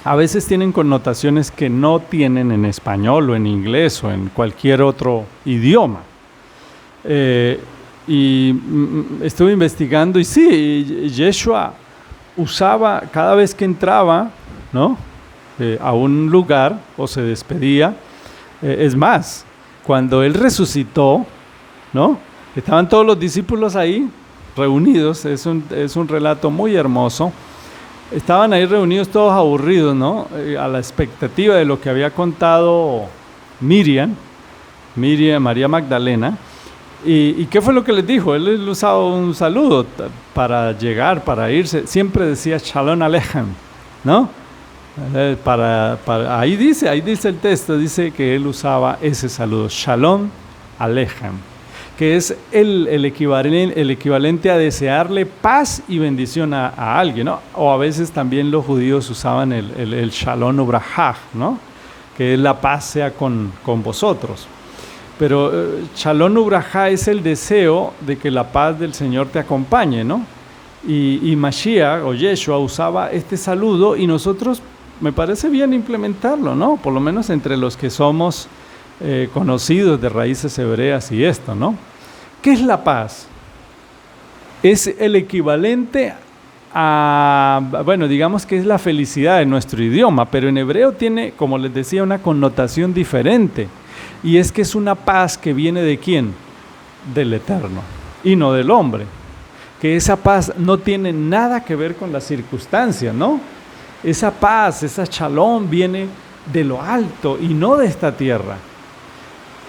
a veces tienen connotaciones que no tienen en español o en inglés o en cualquier otro idioma. Estuve investigando y sí, Yeshua usaba cada vez que entraba, ¿no? A un lugar o se despedía. Es más, cuando Él resucitó, ¿no? Estaban todos los discípulos ahí reunidos. Es un relato muy hermoso. Estaban ahí reunidos todos aburridos, ¿no? A la expectativa de lo que había contado Miriam, María Magdalena. ¿Y qué fue lo que les dijo? Él usaba un saludo para llegar, para irse. Siempre decía Shalom Aleichem, ¿no? Ahí dice el texto, dice que él usaba ese saludo, Shalom Aleichem, que es el equivalente a desearle paz y bendición a alguien, ¿no? O a veces también los judíos usaban el Shalom Ubrahah, ¿no? Que es la paz sea con vosotros. Pero Shalom Ubrahah es el deseo de que la paz del Señor te acompañe, ¿no? Y Mashiach o Yeshua usaba este saludo y nosotros me parece bien implementarlo, ¿no? Por lo menos entre los que somos conocidos de raíces hebreas y esto, ¿no? ¿Qué es la paz? Es el equivalente a, bueno, digamos que es la felicidad en nuestro idioma, pero en hebreo tiene, como les decía, una connotación diferente. Y es que es una paz que viene ¿de quién? Del Eterno y no del hombre. Que esa paz no tiene nada que ver con las circunstancias, ¿no? Esa paz, esa shalom viene de lo alto y no de esta tierra.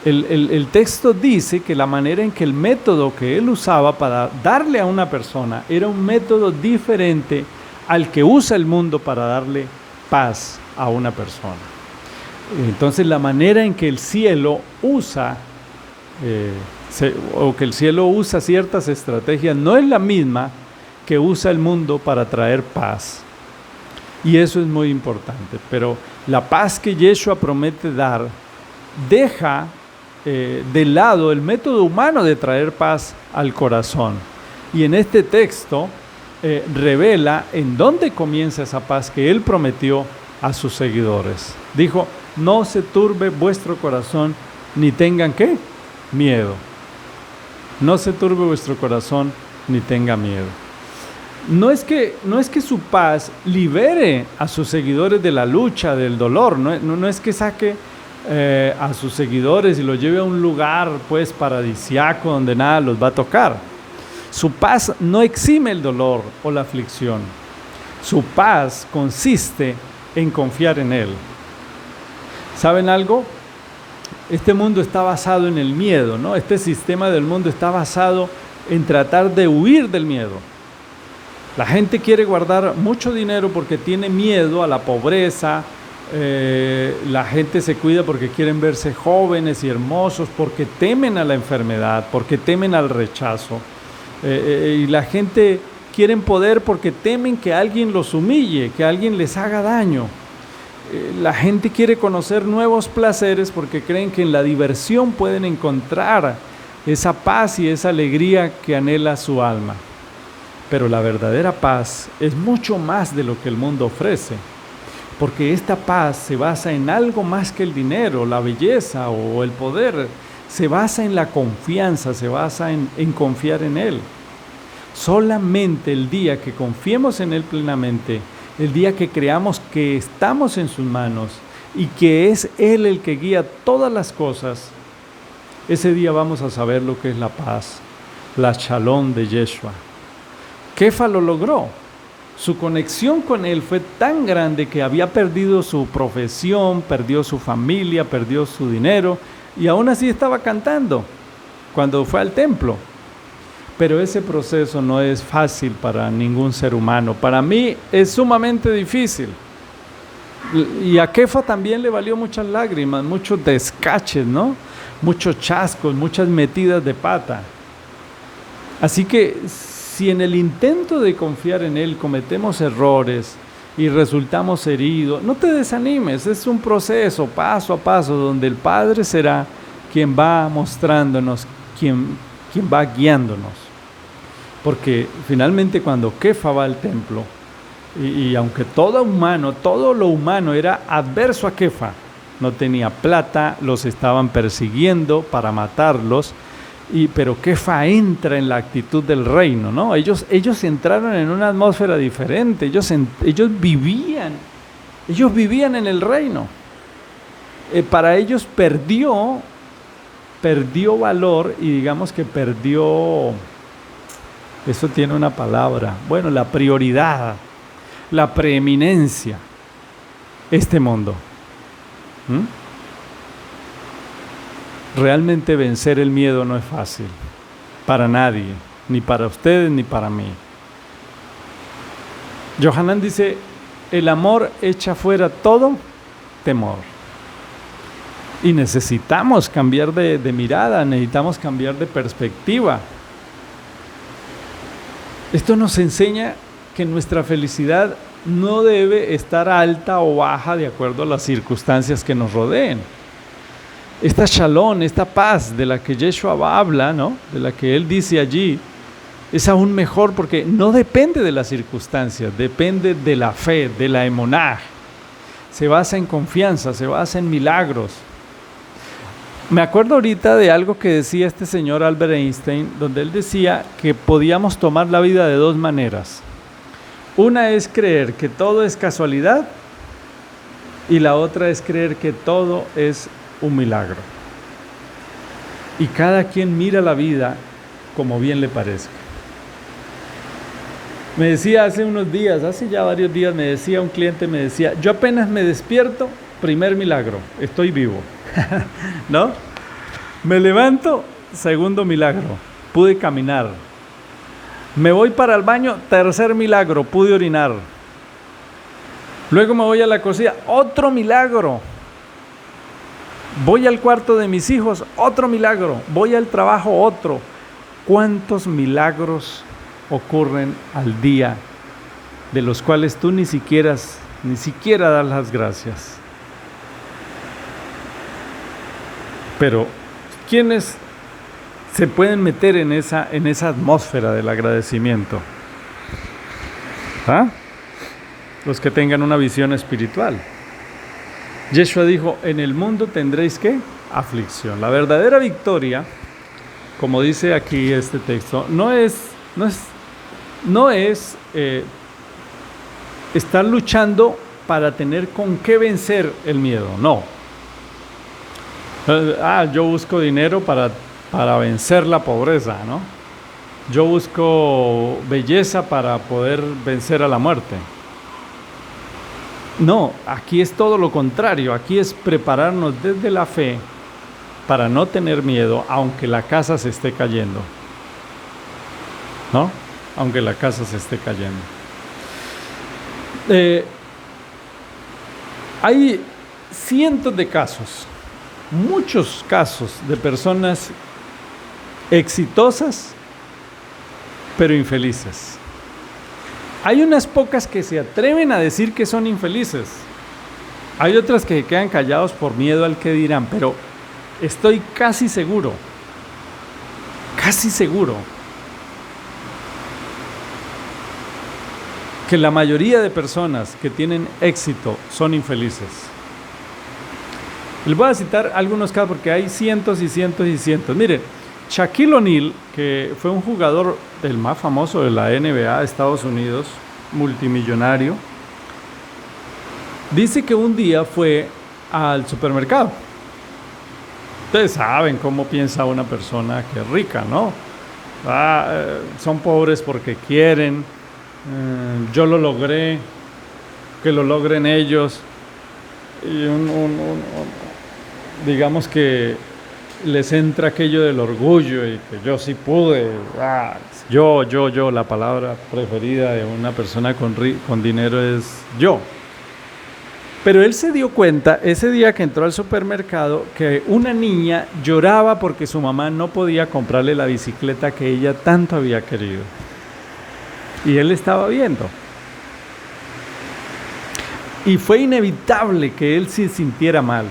El texto dice que la manera en que el método que él usaba para darle a una persona era un método diferente al que usa el mundo para darle paz a una persona. Entonces la manera en que el cielo usa que el cielo usa ciertas estrategias no es la misma que usa el mundo para traer paz. Y eso es muy importante. Pero la paz que Yeshua promete dar deja de lado el método humano de traer paz al corazón. Y en este texto revela en dónde comienza esa paz que él prometió a sus seguidores. Dijo: no se turbe vuestro corazón, ni tengan ¿qué? Miedo. No se turbe vuestro corazón, ni tenga miedo. No es que su paz libere a sus seguidores de la lucha, del dolor. No es que saque a sus seguidores y los lleve a un lugar pues paradisiaco donde nada los va a tocar. Su paz no exime el dolor o la aflicción. Su paz consiste en confiar en Él. ¿Saben algo? Este mundo está basado en el miedo, ¿no? Este sistema del mundo está basado en tratar de huir del miedo. La gente quiere guardar mucho dinero porque tiene miedo a la pobreza. La gente se cuida porque quieren verse jóvenes y hermosos, porque temen a la enfermedad, porque temen al rechazo. Y la gente quiere poder porque temen que alguien los humille, que alguien les haga daño. La gente quiere conocer nuevos placeres porque creen que en la diversión pueden encontrar esa paz y esa alegría que anhela su alma. Pero la verdadera paz es mucho más de lo que el mundo ofrece, porque esta paz se basa en algo más que el dinero, la belleza o el poder. se basa en la confianza, se basa en confiar en Él. Solamente el día que confiemos en Él plenamente, el día que creamos que estamos en sus manos y que es Él el que guía todas las cosas, ese día vamos a saber lo que es la paz, la shalom de Yeshua. Kefa lo logró. Su conexión con Él fue tan grande que había perdido su profesión, perdió su familia, perdió su dinero y aún así estaba cantando cuando fue al templo. Pero ese proceso no es fácil para ningún ser humano. Para mí es sumamente difícil. Y a Kefa también le valió muchas lágrimas, muchos descaches, ¿no? Muchos chascos, muchas metidas de pata. Así que si en el intento de confiar en Él cometemos errores y resultamos heridos, no te desanimes, es un proceso paso a paso donde el Padre será quien va mostrándonos, quien va guiándonos. Porque finalmente cuando Kefa va al templo, y aunque todo lo humano era adverso a Kefa, no tenía plata, los estaban persiguiendo para matarlos, pero Kefa entra en la actitud del reino, ¿no? Ellos entraron en una atmósfera diferente, ellos vivían en el reino. Para ellos perdió valor y digamos que perdió, eso tiene una palabra, bueno, la prioridad, la preeminencia, este mundo. Realmente vencer el miedo no es fácil, para nadie, ni para ustedes ni para mí. Yohanan dice, el amor echa fuera todo temor. Y necesitamos cambiar de mirada, necesitamos cambiar de perspectiva. Esto nos enseña que nuestra felicidad no debe estar alta o baja de acuerdo a las circunstancias que nos rodeen. Esta shalom, esta paz de la que Yeshua habla, ¿no? De la que Él dice allí, es aún mejor porque no depende de las circunstancias, depende de la fe, de la emuná. Se basa en confianza, se basa en milagros. Me acuerdo ahorita de algo que decía este señor Albert Einstein, donde él decía que podíamos tomar la vida de dos maneras. Una es creer que todo es casualidad y la otra es creer que todo es un milagro. Y cada quien mira la vida como bien le parezca. Me decía hace ya varios días, me decía un cliente, yo apenas me despierto, primer milagro, estoy vivo. ¿No? Me levanto, segundo milagro, pude caminar. Me voy para el baño, tercer milagro, pude orinar. Luego me voy a la cocina, otro milagro. Voy al cuarto de mis hijos, otro milagro. Voy al trabajo, otro. ¿Cuántos milagros ocurren al día de los cuales tú ni siquiera das las gracias? Pero, ¿quiénes se pueden meter en esa atmósfera del agradecimiento? ¿Ah? Los que tengan una visión espiritual. Yeshua dijo, en el mundo tendréis ¿qué? Aflicción. La verdadera victoria, como dice aquí este texto, no es estar luchando para tener con qué vencer el miedo, no. Yo busco dinero para vencer la pobreza, ¿no? Yo busco belleza para poder vencer a la muerte. No, aquí es todo lo contrario, aquí es prepararnos desde la fe para no tener miedo, aunque la casa se esté cayendo. ¿No? Aunque la casa se esté cayendo. Hay cientos de casos, muchos casos de personas exitosas, pero infelices. Hay unas pocas que se atreven a decir que son infelices. Hay otras que se quedan callados por miedo al que dirán, pero estoy casi seguro, que la mayoría de personas que tienen éxito son infelices. Les voy a citar algunos casos porque hay cientos y cientos y cientos. Miren, Shaquille O'Neal, que fue un jugador del más famoso de la NBA de Estados Unidos, multimillonario, dice que un día fue al supermercado. Ustedes saben cómo piensa una persona que es rica, ¿no? Son pobres porque quieren, yo lo logré, que lo logren ellos. Y digamos que les entra aquello del orgullo y que yo sí pude. Yo, la palabra preferida de una persona con dinero es yo. Pero él se dio cuenta ese día que entró al supermercado que una niña lloraba porque su mamá no podía comprarle la bicicleta que ella tanto había querido. Y él estaba viendo. Y fue inevitable que él se sintiera mal.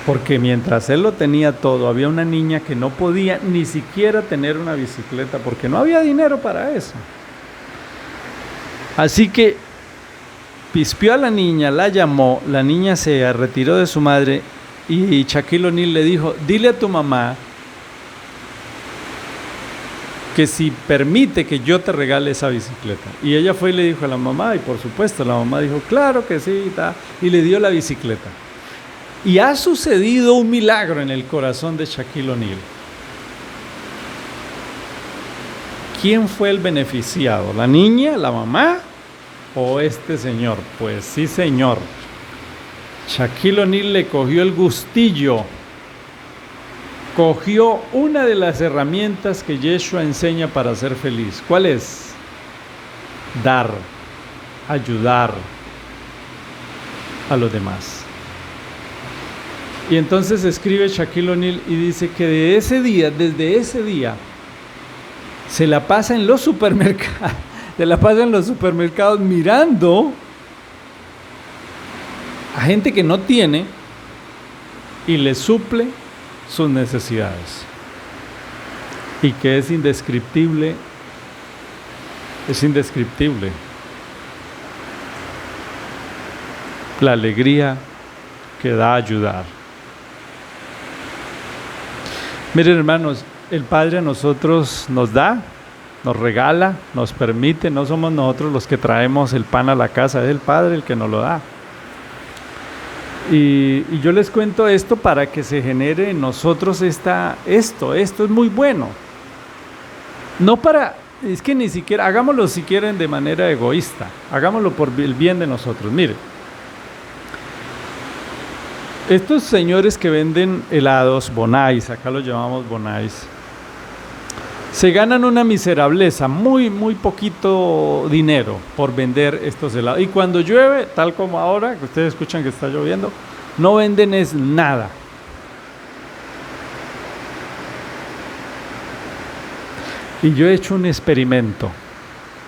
Porque mientras él lo tenía todo, había una niña que no podía ni siquiera tener una bicicleta porque no había dinero para eso. Así que pispió a la niña, la llamó, la niña se retiró de su madre y Shaquille O'Neal le dijo, dile a tu mamá que si permite que yo te regale esa bicicleta. Y ella fue y le dijo a la mamá, y por supuesto la mamá dijo, claro que sí, y le dio la bicicleta. Y ha sucedido un milagro en el corazón de Shaquille O'Neal. ¿Quién fue el beneficiado? ¿La niña, la mamá o este señor? Pues sí, señor. Shaquille O'Neal le cogió el gustillo. Cogió una de las herramientas que Yeshua enseña para ser feliz. ¿Cuál es? Dar, ayudar a los demás. Y entonces escribe Shaquille O'Neal y dice que desde ese día, se la pasa en los supermercados, mirando a gente que no tiene y le suple sus necesidades. Y que es indescriptible la alegría que da ayudar. Miren, hermanos, el Padre a nosotros nos da, nos regala, nos permite, no somos nosotros los que traemos el pan a la casa, es el Padre el que nos lo da. Y yo les cuento esto para que se genere en nosotros esto es muy bueno. Es que ni siquiera, hagámoslo si quieren de manera egoísta, hagámoslo por el bien de nosotros. Miren, estos señores que venden helados, bonais, acá los llamamos bonais, se ganan una miserableza, muy poquito dinero por vender estos helados. Y cuando llueve, tal como ahora, que ustedes escuchan que está lloviendo, no venden es nada. Y yo he hecho un experimento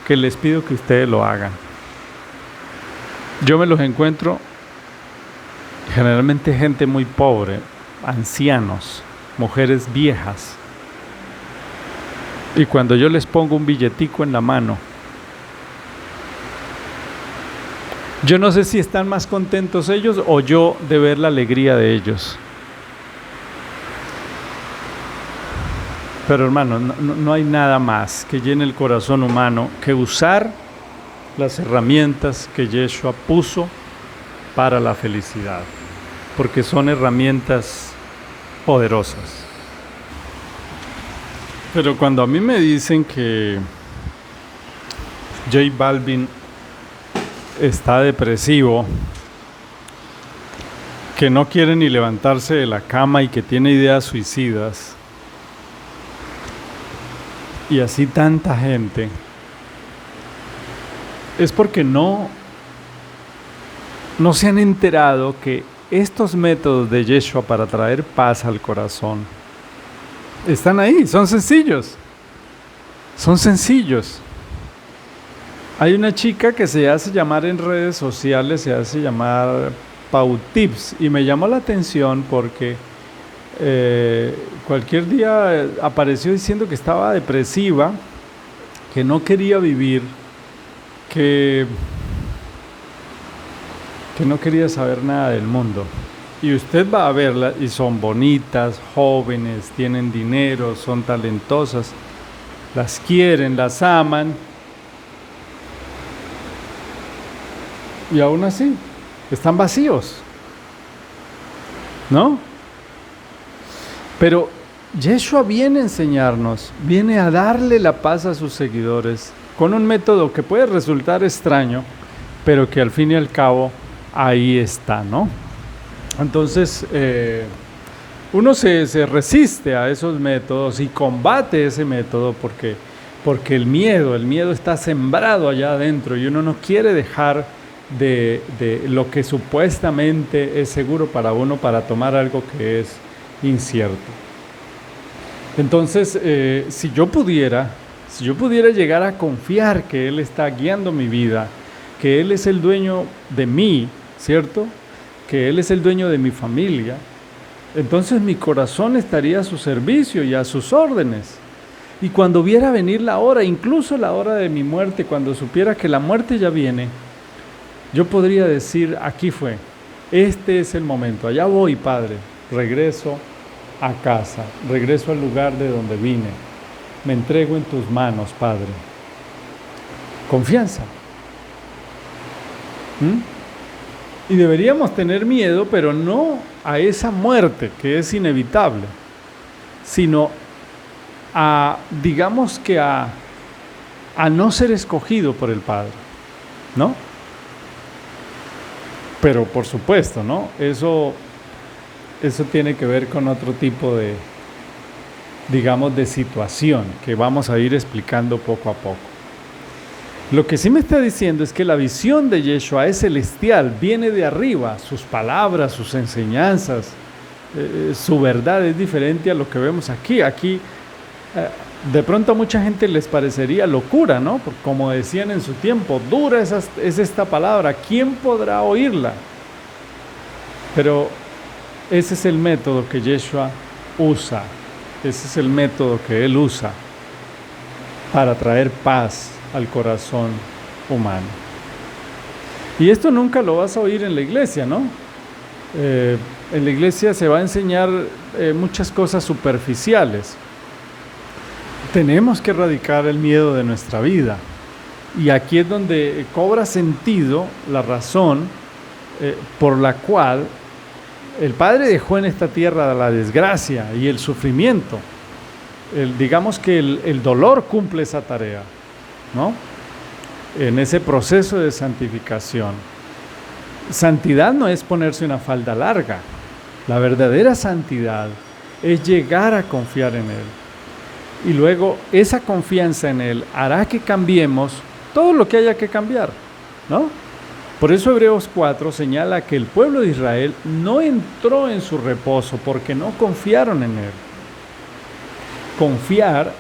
que les pido que ustedes lo hagan. Yo me los encuentro generalmente gente muy pobre, ancianos, mujeres viejas. Y cuando yo les pongo un billetico en la mano, yo no sé si están más contentos ellos o yo de ver la alegría de ellos. Pero hermano, no hay nada más que llene el corazón humano que usar las herramientas que Yeshua puso para la felicidad, porque son herramientas poderosas. Pero cuando a mí me dicen que J Balvin está depresivo, que no quiere ni levantarse de la cama y que tiene ideas suicidas, y así tanta gente, es porque no se han enterado que estos métodos de Yeshua para traer paz al corazón están ahí, son sencillos. Hay una chica que se hace llamar en redes sociales, se hace llamar Pau Tips, y me llamó la atención porque cualquier día apareció diciendo que estaba depresiva, que no quería vivir, que que no quería saber nada del mundo. Y usted va a verlas y son bonitas, jóvenes, tienen dinero, son talentosas, las quieren, las aman. Y aún así, están vacíos, ¿no? Pero Yeshua viene a enseñarnos, viene a darle la paz a sus seguidores con un método que puede resultar extraño, pero que al fin y al cabo ahí está, ¿no? Entonces, uno se resiste a esos métodos y combate ese método porque el miedo está sembrado allá adentro y uno no quiere dejar de lo que supuestamente es seguro para uno para tomar algo que es incierto. Entonces, si yo pudiera llegar a confiar que Él está guiando mi vida, que Él es el dueño de mí, ¿cierto? Que Él es el dueño de mi familia, entonces mi corazón estaría a su servicio y a sus órdenes. Y cuando viera venir la hora, incluso la hora de mi muerte, cuando supiera que la muerte ya viene, yo podría decir, aquí fue, este es el momento, allá voy, Padre, regreso a casa, regreso al lugar de donde vine, me entrego en tus manos, Padre. Confianza. Y deberíamos tener miedo, pero no a esa muerte que es inevitable, sino digamos que a no ser escogido por el Padre, ¿no? Pero por supuesto, ¿no? Eso tiene que ver con otro tipo de, digamos, de situación que vamos a ir explicando poco a poco. Lo que sí me está diciendo es que la visión de Yeshua es celestial, viene de arriba, sus palabras, sus enseñanzas, su verdad es diferente a lo que vemos aquí. Aquí, de pronto a mucha gente les parecería locura, ¿no? Porque como decían en su tiempo, dura es esta palabra, ¿quién podrá oírla? Pero ese es el método que Yeshua usa, ese es el método que Él usa para traer paz al corazón humano. Y esto nunca lo vas a oír en la iglesia, ¿no? En la iglesia se va a enseñar muchas cosas superficiales. Tenemos que erradicar el miedo de nuestra vida. Y aquí es donde cobra sentido la razón por la cual el Padre dejó en esta tierra la desgracia y el sufrimiento. Digamos que el dolor cumple esa tarea, ¿no? En ese proceso de santificación. Santidad no es ponerse una falda larga. La verdadera santidad es llegar a confiar en Él. Y luego esa confianza en Él hará que cambiemos todo lo que haya que cambiar, ¿no? Por eso Hebreos 4 señala que el pueblo de Israel no entró en su reposo porque no confiaron en Él. Confiar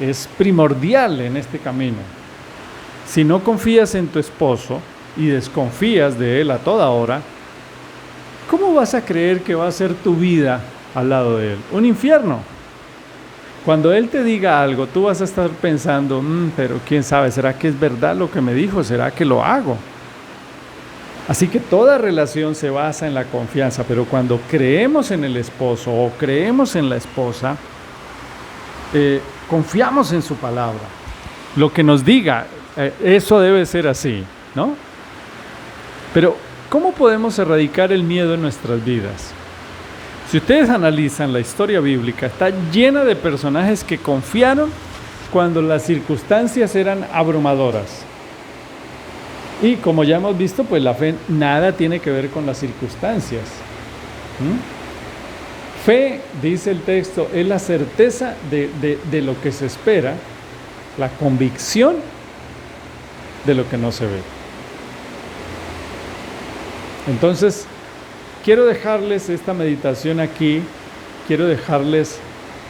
es primordial en este camino. Si no confías en tu esposo y desconfías de él a toda hora, ¿cómo vas a creer que va a ser tu vida al lado de él? Un infierno. Cuando él te diga algo, tú vas a estar pensando, pero quién sabe, ¿será que es verdad lo que me dijo? ¿Será que lo hago? Así que toda relación se basa en la confianza, pero cuando creemos en el esposo o creemos en la esposa, confiamos en su palabra. Lo que nos diga, eso debe ser así, ¿no? Pero, ¿cómo podemos erradicar el miedo en nuestras vidas? Si ustedes analizan la historia bíblica, está llena de personajes que confiaron cuando las circunstancias eran abrumadoras. Y como ya hemos visto, pues la fe nada tiene que ver con las circunstancias. Fe, dice el texto, es la certeza de lo que se espera, la convicción de lo que no se ve. Entonces, quiero dejarles esta meditación aquí, quiero dejarles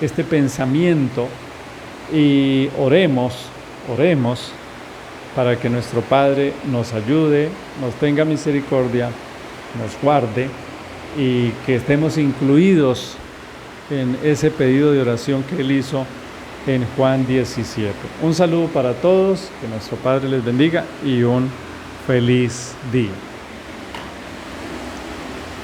este pensamiento y oremos para que nuestro Padre nos ayude, nos tenga misericordia, nos guarde y que estemos incluidos en ese pedido de oración que Él hizo en Juan 17. Un saludo para todos, que nuestro Padre les bendiga y un feliz día.